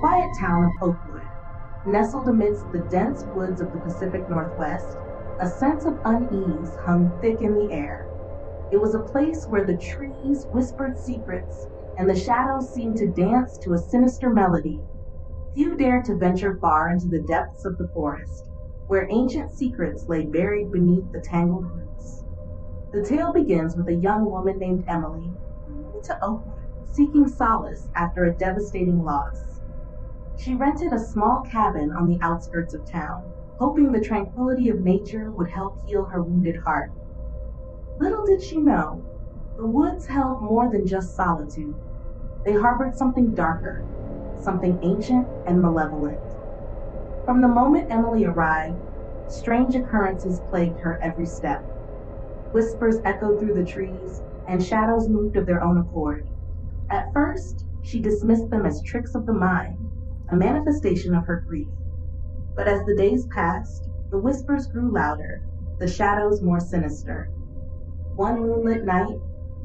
quiet town of Oakwood, nestled amidst the dense woods of the Pacific Northwest, a sense of unease hung thick in the air. It was a place where the trees whispered secrets and the shadows seemed to dance to a sinister melody. Few dared to venture far into the depths of the forest, where ancient secrets lay buried beneath the tangled roots. The tale begins with a young woman named Emily, who moved to Oakwood, seeking solace after a devastating loss. She rented a small cabin on the outskirts of town, hoping the tranquility of nature would help heal her wounded heart. Little did she know, the woods held more than just solitude. They harbored something darker, something ancient and malevolent. From the moment Emily arrived, strange occurrences plagued her every step. Whispers echoed through the trees, and shadows moved of their own accord. At first, she dismissed them as tricks of the mind, a manifestation of her grief. But as the days passed, the whispers grew louder, the shadows more sinister. One moonlit night,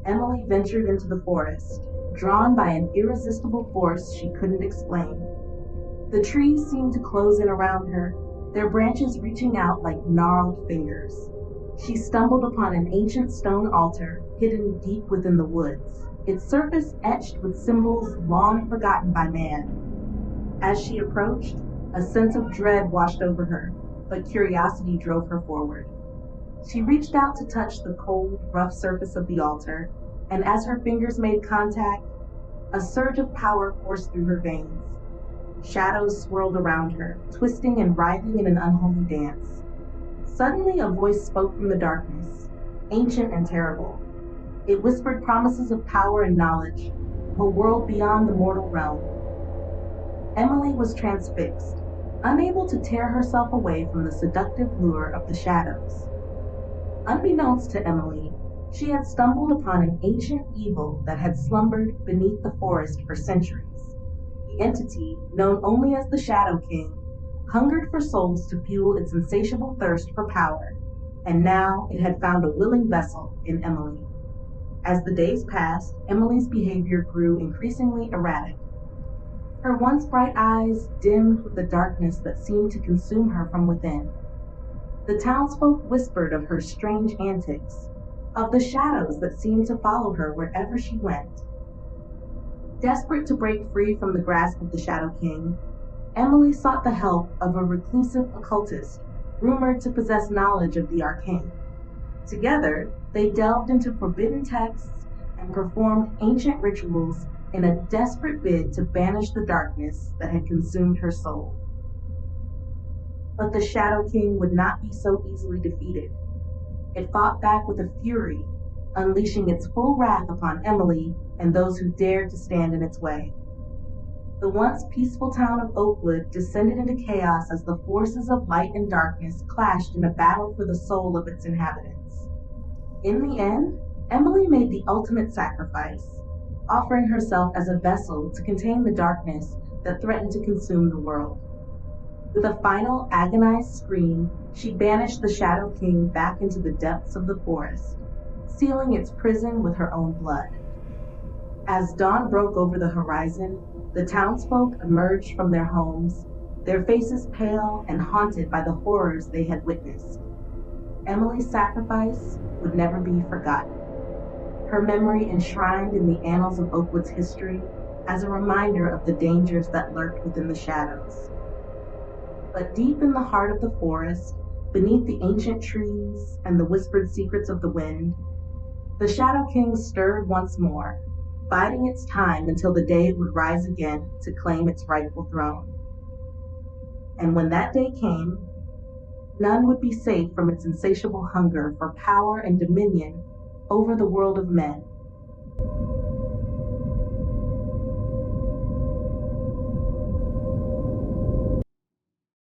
Emily ventured into the forest, drawn by an irresistible force she couldn't explain. The trees seemed to close in around her, their branches reaching out like gnarled fingers. She stumbled upon an ancient stone altar hidden deep within the woods, its surface etched with symbols long forgotten by man. As she approached, a sense of dread washed over her, but curiosity drove her forward. She reached out to touch the cold, rough surface of the altar, and as her fingers made contact, a surge of power coursed through her veins. Shadows swirled around her, twisting and writhing in an unholy dance. Suddenly, a voice spoke from the darkness, ancient and terrible. It whispered promises of power and knowledge, of a world beyond the mortal realm. Emily was transfixed, unable to tear herself away from the seductive lure of the shadows. Unbeknownst to Emily, she had stumbled upon an ancient evil that had slumbered beneath the forest for centuries. The entity, known only as the Shadow King, hungered for souls to fuel its insatiable thirst for power, and now it had found a willing vessel in Emily. As the days passed, Emily's behavior grew increasingly erratic. Her once bright eyes dimmed with the darkness that seemed to consume her from within. The townsfolk whispered of her strange antics, of the shadows that seemed to follow her wherever she went. Desperate to break free from the grasp of the Shadow King, Emily sought the help of a reclusive occultist rumored to possess knowledge of the arcane. Together, they delved into forbidden texts and performed ancient rituals in a desperate bid to banish the darkness that had consumed her soul. But the Shadow King would not be so easily defeated. It fought back with a fury, unleashing its full wrath upon Emily and those who dared to stand in its way. The once peaceful town of Oakwood descended into chaos as the forces of light and darkness clashed in a battle for the soul of its inhabitants. In the end, Emily made the ultimate sacrifice, offering herself as a vessel to contain the darkness that threatened to consume the world. With a final agonized scream, she banished the Shadow King back into the depths of the forest, sealing its prison with her own blood. As dawn broke over the horizon, the townsfolk emerged from their homes, their faces pale and haunted by the horrors they had witnessed. Emily's sacrifice would never be forgotten, her memory enshrined in the annals of Oakwood's history as a reminder of the dangers that lurked within the shadows. But deep in the heart of the forest, beneath the ancient trees and the whispered secrets of the wind, the Shadow King stirred once more, biding its time until the day it would rise again to claim its rightful throne. And when that day came, none would be safe from its insatiable hunger for power and dominion over the world of men.